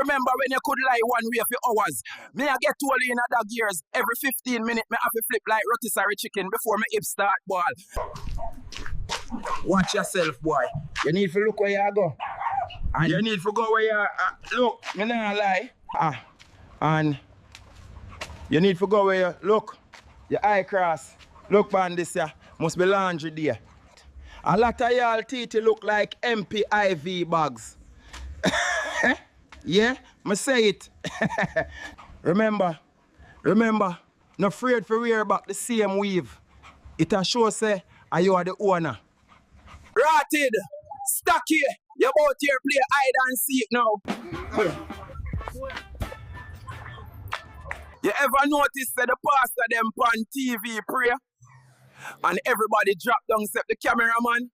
Remember when you could lie one way for hours? Me I get told in a dog years, every 15 minutes me have to flip like rotisserie chicken before my hip start ball. Watch yourself, boy. You need to look where you go. And you need to go where you look, me not lie. And you need to go where you look. Your eye cross. Look on this here. Must be laundry there. A lot of y'all teeth look like MPIV bags. Yeah, me say it. remember, no afraid for wear back the same weave. It a show say, are you are the owner. Rotted, stuck here. You about here play hide and seek now. You ever notice that the pastor them on TV pray? And everybody drop down except the cameraman?